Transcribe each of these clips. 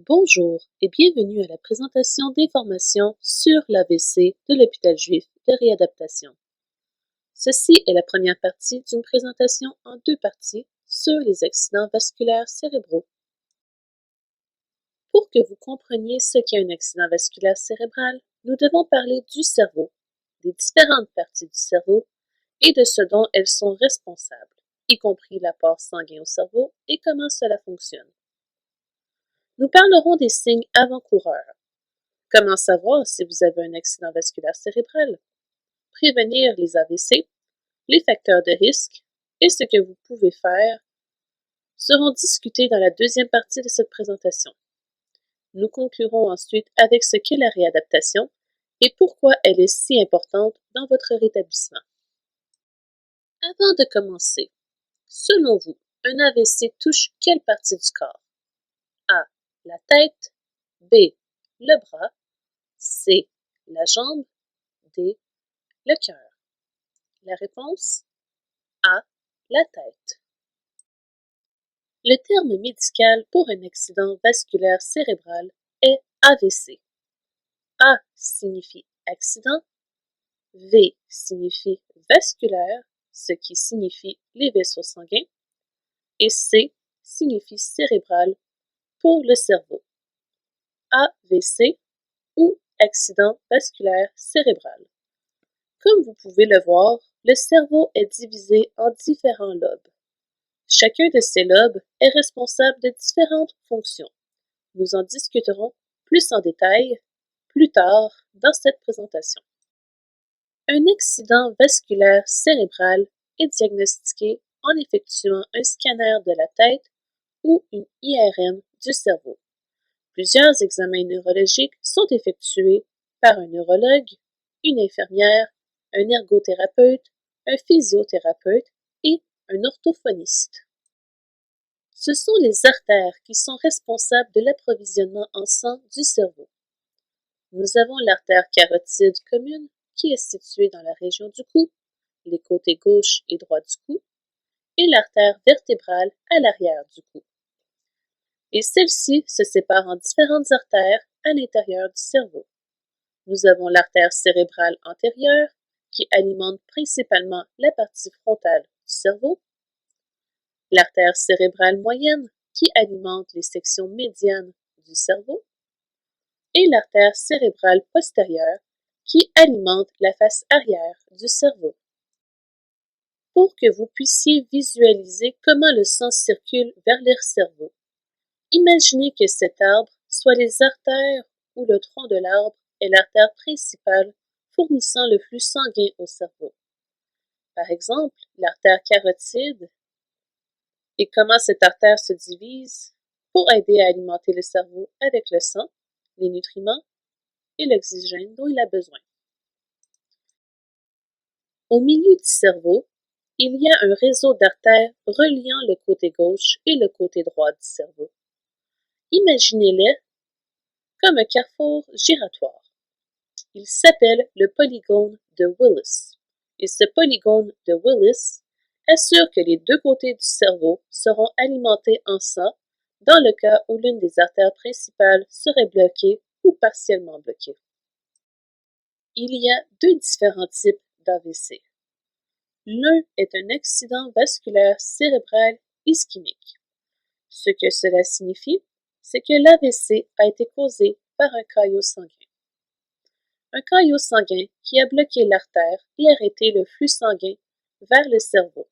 Bonjour et bienvenue à la présentation d'informations sur l'AVC de l'Hôpital Juif de réadaptation. Ceci est la première partie d'une présentation en deux parties sur les accidents vasculaires cérébraux. Pour que vous compreniez ce qu'est un accident vasculaire cérébral, nous devons parler du cerveau, des différentes parties du cerveau et de ce dont elles sont responsables, y compris l'apport sanguin au cerveau et comment cela fonctionne. Nous parlerons des signes avant-coureurs. Comment savoir si vous avez un accident vasculaire cérébral? Prévenir les AVC, les facteurs de risque et ce que vous pouvez faire seront discutés dans la deuxième partie de cette présentation. Nous conclurons ensuite avec ce qu'est la réadaptation et pourquoi elle est si importante dans votre rétablissement. Avant de commencer, selon vous, un AVC touche quelle partie du corps? A. La tête. B. Le bras. C. La jambe. D. Le cœur. La réponse A. La tête. Le terme médical pour un accident vasculaire cérébral est AVC. A signifie accident, V signifie vasculaire, ce qui signifie les vaisseaux sanguins, et C signifie cérébral pour le cerveau. AVC ou accident vasculaire cérébral. Comme vous pouvez le voir, le cerveau est divisé en différents lobes. Chacun de ces lobes est responsable de différentes fonctions. Nous en discuterons plus en détail plus tard dans cette présentation. Un accident vasculaire cérébral est diagnostiqué en effectuant un scanner de la tête ou une IRM du cerveau. Plusieurs examens neurologiques sont effectués par un neurologue, une infirmière, un ergothérapeute, un physiothérapeute et un orthophoniste. Ce sont les artères qui sont responsables de l'approvisionnement en sang du cerveau. Nous avons l'artère carotide commune qui est située dans la région du cou, les côtés gauche et droit du cou, et l'artère vertébrale à l'arrière du cou. Et celle-ci se sépare en différentes artères à l'intérieur du cerveau. Nous avons l'artère cérébrale antérieure qui alimente principalement la partie frontale du cerveau, l'artère cérébrale moyenne qui alimente les sections médianes du cerveau, et l'artère cérébrale postérieure qui alimente la face arrière du cerveau. Pour que vous puissiez visualiser comment le sang circule vers le cerveau, imaginez que cet arbre soit les artères ou le tronc de l'arbre est l'artère principale fournissant le flux sanguin au cerveau. Par exemple, l'artère carotide et comment cette artère se divise pour aider à alimenter le cerveau avec le sang, les nutriments et l'oxygène dont il a besoin. Au milieu du cerveau, il y a un réseau d'artères reliant le côté gauche et le côté droit du cerveau. Imaginez-les comme un carrefour giratoire. Il s'appelle le polygone de Willis. Et ce polygone de Willis assure que les deux côtés du cerveau seront alimentés en sang dans le cas où l'une des artères principales serait bloquée ou partiellement bloquée. Il y a deux différents types d'AVC. L'un est un accident vasculaire cérébral ischémique. Ce que cela signifie, c'est que l'AVC a été causé par un caillot sanguin. Un caillot sanguin qui a bloqué l'artère et arrêté le flux sanguin vers le cerveau.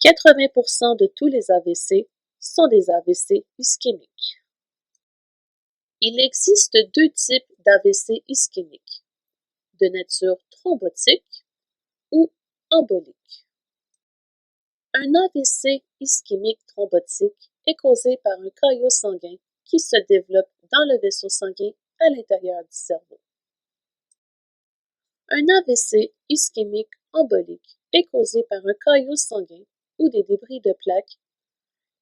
80% de tous les AVC sont des AVC ischémiques. Il existe deux types d'AVC ischémiques, de nature thrombotique ou embolique. Un AVC ischémique thrombotique est causé par un caillot sanguin qui se développe dans le vaisseau sanguin à l'intérieur du cerveau. Un AVC ischémique embolique est causé par un caillot sanguin ou des débris de plaques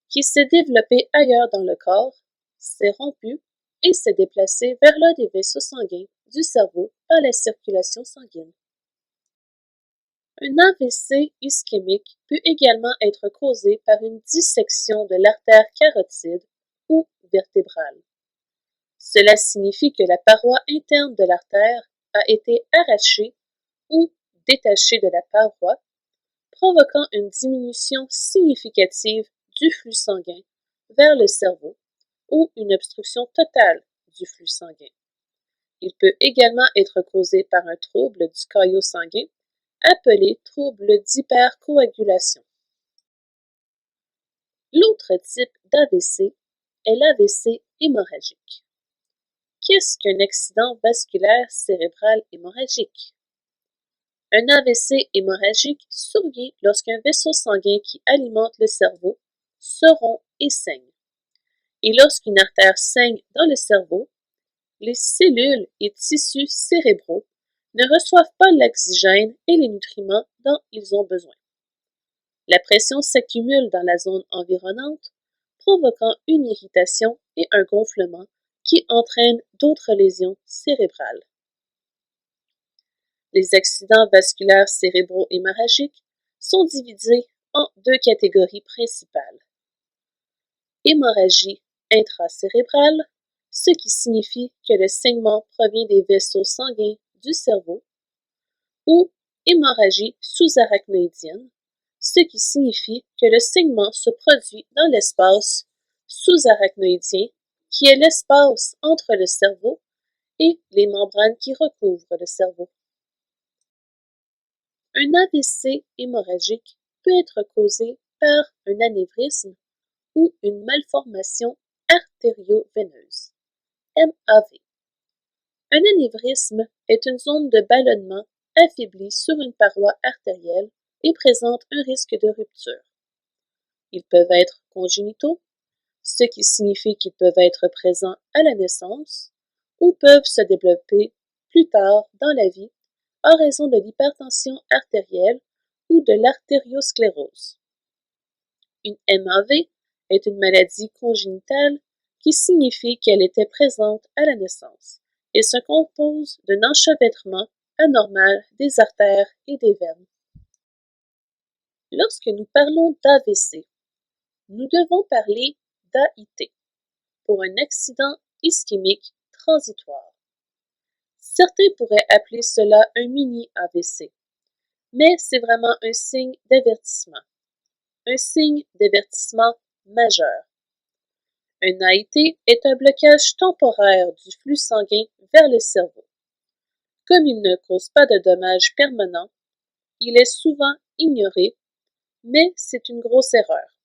qui s'est développé ailleurs dans le corps, s'est rompu et s'est déplacé vers l'un des vaisseaux sanguins du cerveau par la circulation sanguine. Un AVC ischémique peut également être causé par une dissection de l'artère carotide ou vertébrale. Cela signifie que la paroi interne de l'artère a été arrachée ou détachée de la paroi, provoquant une diminution significative du flux sanguin vers le cerveau ou une obstruction totale du flux sanguin. Il peut également être causé par un trouble du caillot sanguin appelé trouble d'hypercoagulation. L'autre type d'AVC est l'AVC hémorragique. Qu'est-ce qu'un accident vasculaire cérébral hémorragique? Un AVC hémorragique survient lorsqu'un vaisseau sanguin qui alimente le cerveau se rompt et saigne. Et lorsqu'une artère saigne dans le cerveau, les cellules et tissus cérébraux ne reçoivent pas l'oxygène et les nutriments dont ils ont besoin. La pression s'accumule dans la zone environnante, provoquant une irritation et un gonflement qui entraînent d'autres lésions cérébrales. Les accidents vasculaires cérébro-hémorragiques sont divisés en deux catégories principales. Hémorragie intracérébrale, ce qui signifie que le saignement provient des vaisseaux sanguins du cerveau, ou hémorragie sous-arachnoïdienne, ce qui signifie que le saignement se produit dans l'espace sous-arachnoïdien, qui est l'espace entre le cerveau et les membranes qui recouvrent le cerveau. Un AVC hémorragique peut être causé par un anévrisme ou une malformation artério-veineuse, MAV. Un anévrisme est une zone de ballonnement affaiblie sur une paroi artérielle et présente un risque de rupture. Ils peuvent être congénitaux, ce qui signifie qu'ils peuvent être présents à la naissance ou peuvent se développer plus tard dans la vie en raison de l'hypertension artérielle ou de l'artériosclérose. Une MAV est une maladie congénitale qui signifie qu'elle était présente à la naissance et se compose d'un enchevêtrement anormal des artères et des veines. Lorsque nous parlons d'AVC, nous devons parler d'AIT pour un accident ischémique transitoire. Certains pourraient appeler cela un mini-AVC, mais c'est vraiment un signe d'avertissement majeur. Un AIT est un blocage temporaire du flux sanguin vers le cerveau. Comme il ne cause pas de dommages permanents, il est souvent ignoré, mais c'est une grosse erreur.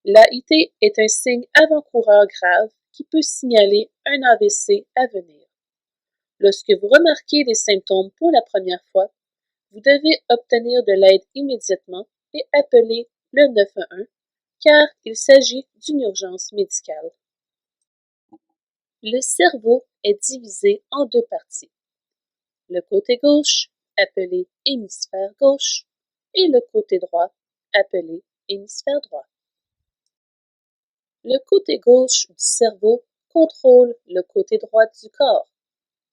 L'AIT est un signe avant-coureur grave qui peut signaler un AVC à venir. Lorsque vous remarquez les symptômes pour la première fois, vous devez obtenir de l'aide immédiatement et appeler le 911 car il s'agit d'une urgence médicale. Le cerveau est divisé en deux parties. Le côté gauche, appelé hémisphère gauche, et le côté droit, appelé hémisphère droit. Le côté gauche du cerveau contrôle le côté droit du corps,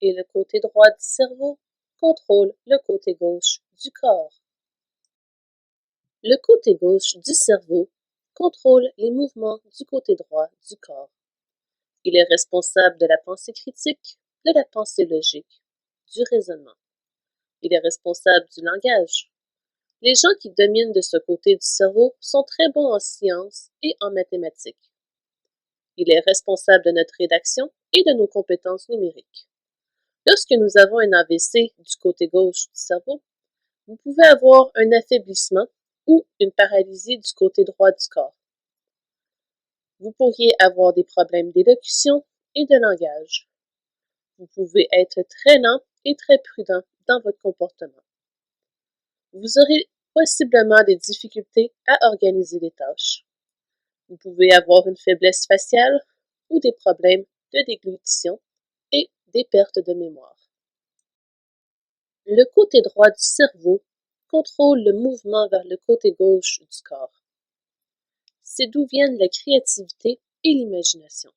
et le côté droit du cerveau contrôle le côté gauche du corps. Le côté gauche du cerveau contrôle les mouvements du côté droit du corps. Il est responsable de la pensée critique, de la pensée logique, du raisonnement. Il est responsable du langage. Les gens qui dominent de ce côté du cerveau sont très bons en sciences et en mathématiques. Il est responsable de notre rédaction et de nos compétences numériques. Lorsque nous avons un AVC du côté gauche du cerveau, vous pouvez avoir un affaiblissement ou une paralysie du côté droit du corps. Vous pourriez avoir des problèmes d'élocution et de langage. Vous pouvez être très lent et très prudent dans votre comportement. Vous aurez possiblement des difficultés à organiser les tâches. Vous pouvez avoir une faiblesse faciale ou des problèmes de déglutition et des pertes de mémoire. Le côté droit du cerveau contrôle le mouvement vers le côté gauche du corps. C'est d'où viennent la créativité et l'imagination.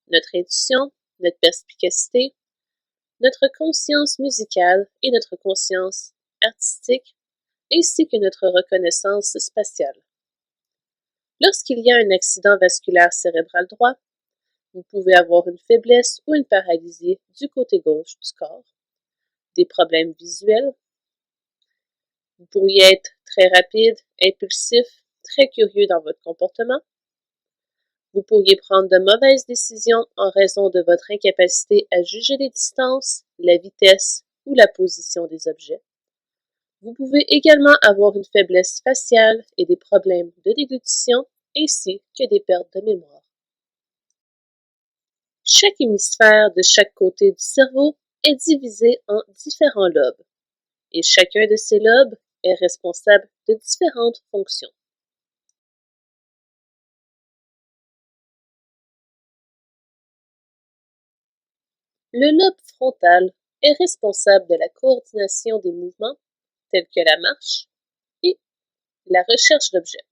Notre intuition, notre perspicacité, notre conscience musicale et notre conscience artistique, ainsi que notre reconnaissance spatiale. Lorsqu'il y a un accident vasculaire cérébral droit, vous pouvez avoir une faiblesse ou une paralysie du côté gauche du corps, des problèmes visuels. Vous pourriez être très rapide, impulsif, très curieux dans votre comportement. Vous pourriez prendre de mauvaises décisions en raison de votre incapacité à juger les distances, la vitesse ou la position des objets. Vous pouvez également avoir une faiblesse faciale et des problèmes de déglutition ainsi que des pertes de mémoire. Chaque hémisphère de chaque côté du cerveau est divisé en différents lobes et chacun de ces lobes est responsable de différentes fonctions. Le lobe frontal est responsable de la coordination des mouvements tels que la marche et la recherche d'objets.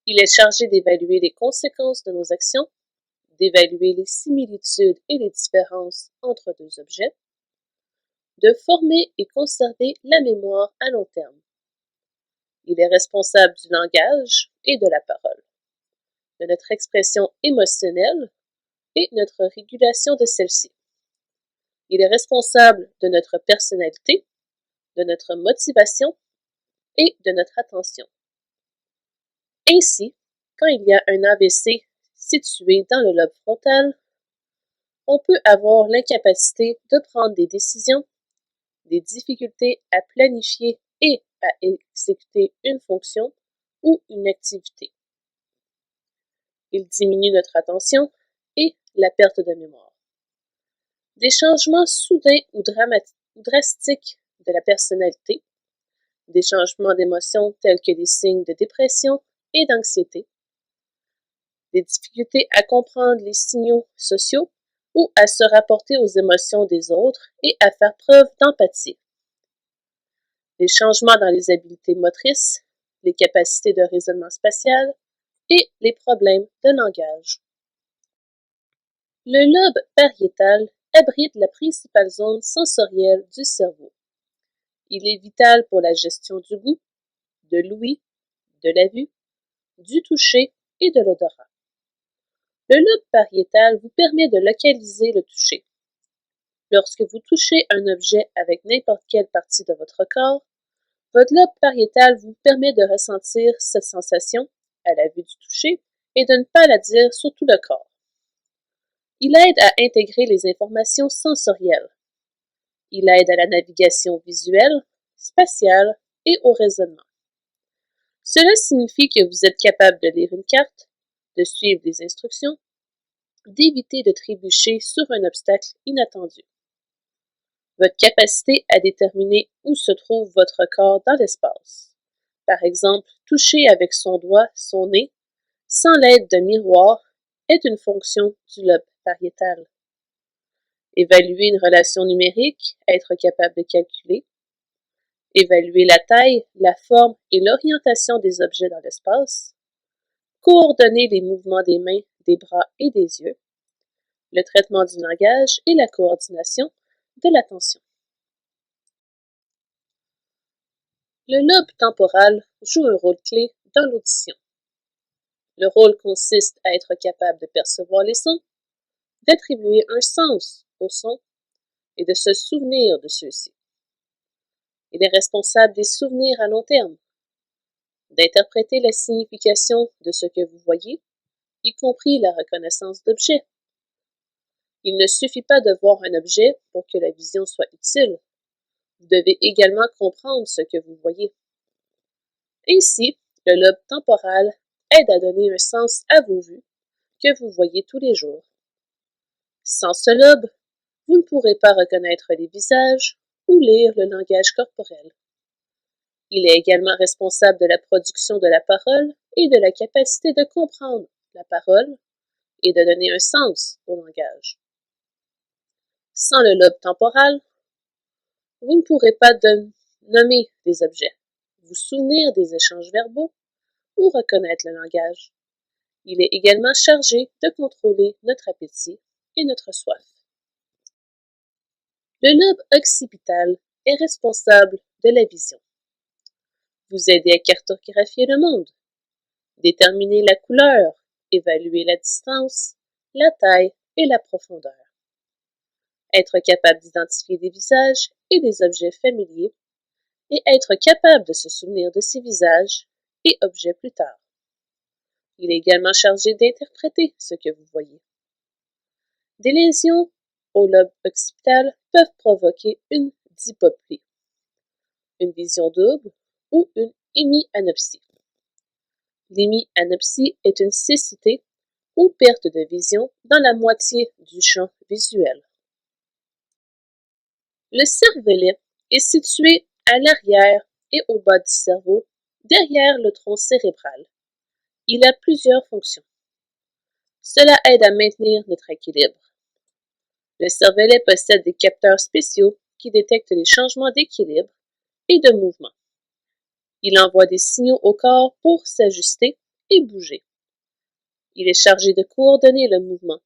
Il est chargé d'évaluer les conséquences de nos actions, d'évaluer les similitudes et les différences entre deux objets, de former et conserver la mémoire à long terme. Il est responsable du langage et de la parole, de notre expression émotionnelle et notre régulation de celle-ci. Il est responsable de notre personnalité, de notre motivation et de notre attention. Ainsi, quand il y a un AVC situé dans le lobe frontal, on peut avoir l'incapacité de prendre des décisions, des difficultés à planifier et à exécuter une fonction ou une activité. Il diminue notre attention et la perte de mémoire. Des changements soudains ou drastiques de la personnalité, des changements d'émotion tels que des signes de dépression et d'anxiété, des difficultés à comprendre les signaux sociaux ou à se rapporter aux émotions des autres et à faire preuve d'empathie. Les changements dans les habiletés motrices, les capacités de raisonnement spatial et les problèmes de langage. Le lobe pariétal abrite la principale zone sensorielle du cerveau. Il est vital pour la gestion du goût, de l'ouïe, de la vue, du toucher et de l'odorat. Le lobe pariétal vous permet de localiser le toucher. Lorsque vous touchez un objet avec n'importe quelle partie de votre corps, votre lobe pariétal vous permet de ressentir cette sensation à la vue du toucher et de ne pas la dire sur tout le corps. Il aide à intégrer les informations sensorielles. Il aide à la navigation visuelle, spatiale et au raisonnement. Cela signifie que vous êtes capable de lire une carte, de suivre des instructions, d'éviter de trébucher sur un obstacle inattendu. Votre capacité à déterminer où se trouve votre corps dans l'espace. Par exemple, toucher avec son doigt son nez, sans l'aide d'un miroir, est une fonction du lobe pariétal. Évaluer une relation numérique, être capable de calculer. Évaluer la taille, la forme et l'orientation des objets dans l'espace. Coordonner les mouvements des mains, des bras et des yeux. Le traitement du langage et la coordination de l'attention. Le lobe temporal joue un rôle clé dans l'audition. Le rôle consiste à être capable de percevoir les sons, d'attribuer un sens aux sons et de se souvenir de ceux-ci. Il est responsable des souvenirs à long terme, d'interpréter la signification de ce que vous voyez, y compris la reconnaissance d'objets. Il ne suffit pas de voir un objet pour que la vision soit utile. Vous devez également comprendre ce que vous voyez. Ainsi, le lobe temporal aide à donner un sens à vos vues que vous voyez tous les jours. Sans ce lobe, vous ne pourrez pas reconnaître les visages ou lire le langage corporel. Il est également responsable de la production de la parole et de la capacité de comprendre la parole et de donner un sens au langage. Sans le lobe temporal, vous ne pourrez pas nommer des objets, vous souvenir des échanges verbaux ou reconnaître le langage. Il est également chargé de contrôler notre appétit et notre soif. Le lobe occipital est responsable de la vision. Vous aidez à cartographier le monde. déterminer la couleur, évaluer la distance, la taille et la profondeur. Être capable d'identifier des visages et des objets familiers et être capable de se souvenir de ces visages et objets plus tard. Il est également chargé d'interpréter ce que vous voyez. Des lésions au lobe occipital peuvent provoquer une dipoplie, une vision double ou une hémianopsie. L'hémianopsie est une cécité ou perte de vision dans la moitié du champ visuel. Le cervelet est situé à l'arrière et au bas du cerveau, derrière le tronc cérébral. Il a plusieurs fonctions. Cela aide à maintenir notre équilibre. Le cervelet possède des capteurs spéciaux qui détectent les changements d'équilibre et de mouvement. Il envoie des signaux au corps pour s'ajuster et bouger. Il est chargé de coordonner le mouvement.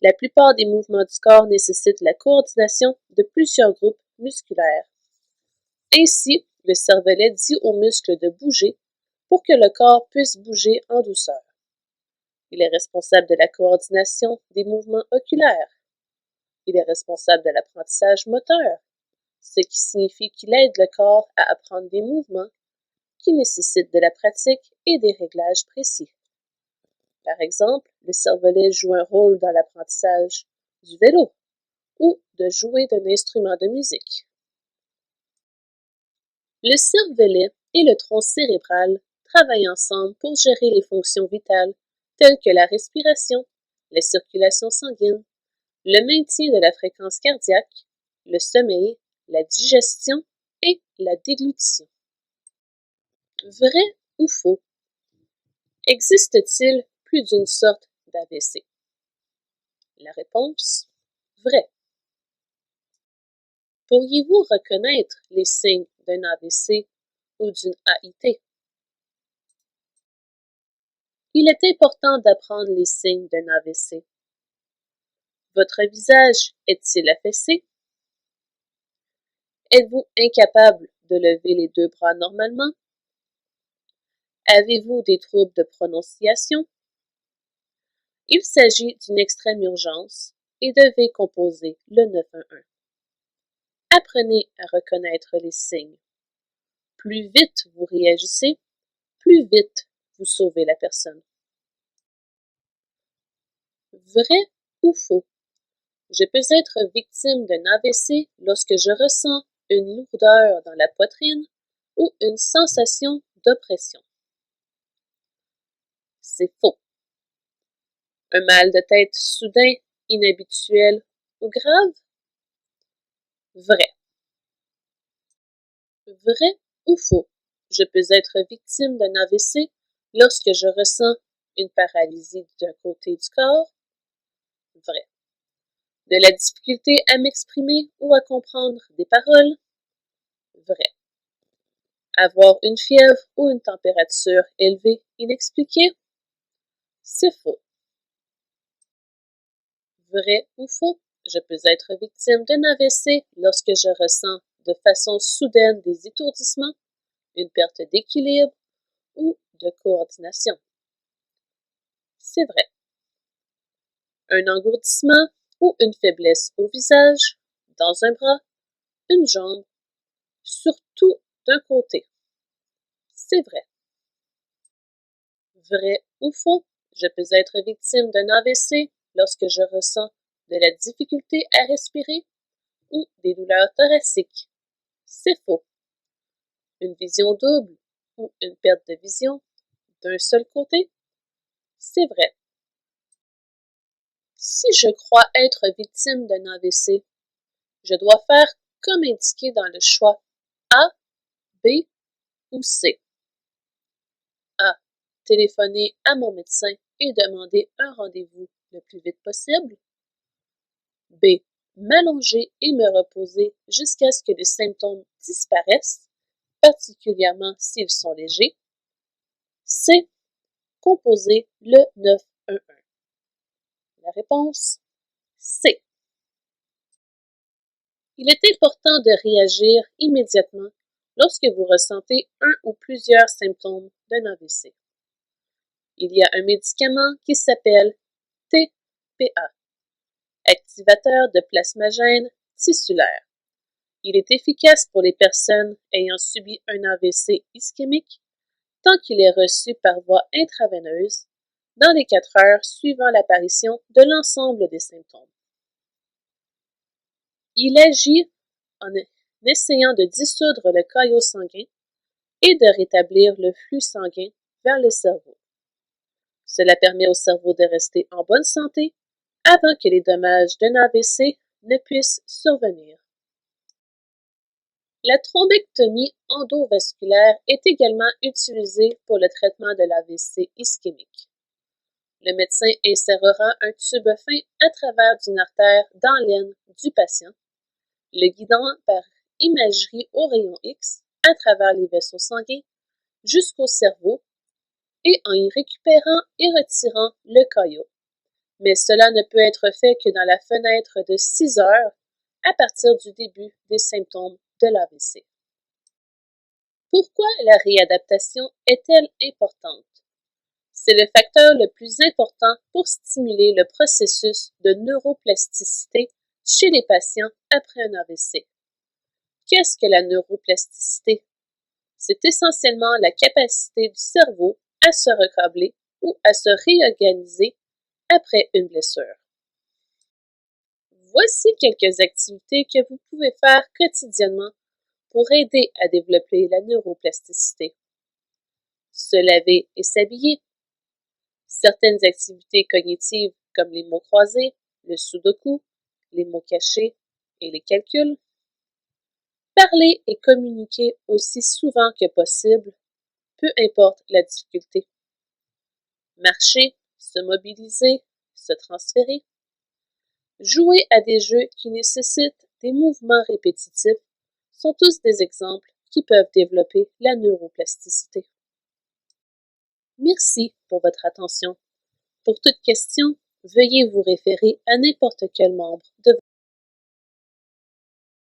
La plupart des mouvements du corps nécessitent la coordination de plusieurs groupes musculaires. Ainsi, le cervelet dit aux muscles de bouger pour que le corps puisse bouger en douceur. Il est responsable de la coordination des mouvements oculaires. Il est responsable de l'apprentissage moteur, ce qui signifie qu'il aide le corps à apprendre des mouvements qui nécessitent de la pratique et des réglages précis. Par exemple, le cervelet joue un rôle dans l'apprentissage du vélo ou de jouer d'un instrument de musique. Le cervelet et le tronc cérébral travaillent ensemble pour gérer les fonctions vitales telles que la respiration, la circulation sanguine, le maintien de la fréquence cardiaque, le sommeil, la digestion et la déglutition. Vrai ou faux? Existe-t-il plus d'une sorte d'AVC? La réponse, vrai. Pourriez-vous reconnaître les signes d'un AVC ou d'une AIT? Il est important d'apprendre les signes d'un AVC. Votre visage est-il affaissé? Êtes-vous incapable de lever les deux bras normalement? Avez-vous des troubles de prononciation? Il s'agit d'une extrême urgence et devez composer le 911. Apprenez à reconnaître les signes. Plus vite vous réagissez, plus vite vous sauvez la personne. Vrai ou faux? Je peux être victime d'un AVC lorsque je ressens une lourdeur dans la poitrine ou une sensation d'oppression. C'est faux. Un mal de tête soudain, inhabituel ou grave? Vrai. Vrai ou faux? Je peux être victime d'un AVC lorsque je ressens une paralysie d'un côté du corps? Vrai. De la difficulté à m'exprimer ou à comprendre des paroles? Vrai. Avoir une fièvre ou une température élevée inexpliquée? C'est faux. Vrai ou faux? Je peux être victime d'un AVC lorsque je ressens de façon soudaine des étourdissements, une perte d'équilibre ou de coordination. C'est vrai. Un engourdissement ou une faiblesse au visage, dans un bras, une jambe, surtout d'un côté. C'est vrai. Vrai ou faux? Je peux être victime d'un AVC lorsque je ressens de la difficulté à respirer ou des douleurs thoraciques. C'est faux. Une vision double ou une perte de vision d'un seul côté? C'est vrai. Si je crois être victime d'un AVC, je dois faire comme indiqué dans le choix A, B ou C. A. Téléphoner à mon médecin et demander un rendez-vous le plus vite possible. B. M'allonger et me reposer jusqu'à ce que les symptômes disparaissent, particulièrement s'ils sont légers. C. Composer le 911. La réponse, C. Il est important de réagir immédiatement lorsque vous ressentez un ou plusieurs symptômes d'un AVC. Il y a un médicament qui s'appelle TPA, activateur de plasmagène tissulaire. Il est efficace pour les personnes ayant subi un AVC ischémique tant qu'il est reçu par voie intraveineuse dans les 4 heures suivant l'apparition de l'ensemble des symptômes. Il agit en essayant de dissoudre le caillot sanguin et de rétablir le flux sanguin vers le cerveau. Cela permet au cerveau de rester en bonne santé avant que les dommages d'un AVC ne puissent survenir. La thrombectomie endovasculaire est également utilisée pour le traitement de l'AVC ischémique. Le médecin insérera un tube fin à travers une artère dans l'aine du patient, le guidant par imagerie au rayon X à travers les vaisseaux sanguins jusqu'au cerveau et en y récupérant et retirant le caillot. Mais cela ne peut être fait que dans la fenêtre de 6 heures à partir du début des symptômes de l'AVC. Pourquoi la réadaptation est-elle importante? C'est le facteur le plus important pour stimuler le processus de neuroplasticité chez les patients après un AVC. Qu'est-ce que la neuroplasticité? C'est essentiellement la capacité du cerveau à se recabler ou à se réorganiser après une blessure. Voici quelques activités que vous pouvez faire quotidiennement pour aider à développer la neuroplasticité. Se laver et s'habiller. Certaines activités cognitives comme les mots croisés, le sudoku, les mots cachés et les calculs. Parler et communiquer aussi souvent que possible, peu importe la difficulté. Marcher, se mobiliser, se transférer. Jouer à des jeux qui nécessitent des mouvements répétitifs sont tous des exemples qui peuvent développer la neuroplasticité. Merci pour votre attention. Pour toute question, veuillez vous référer à n'importe quel membre de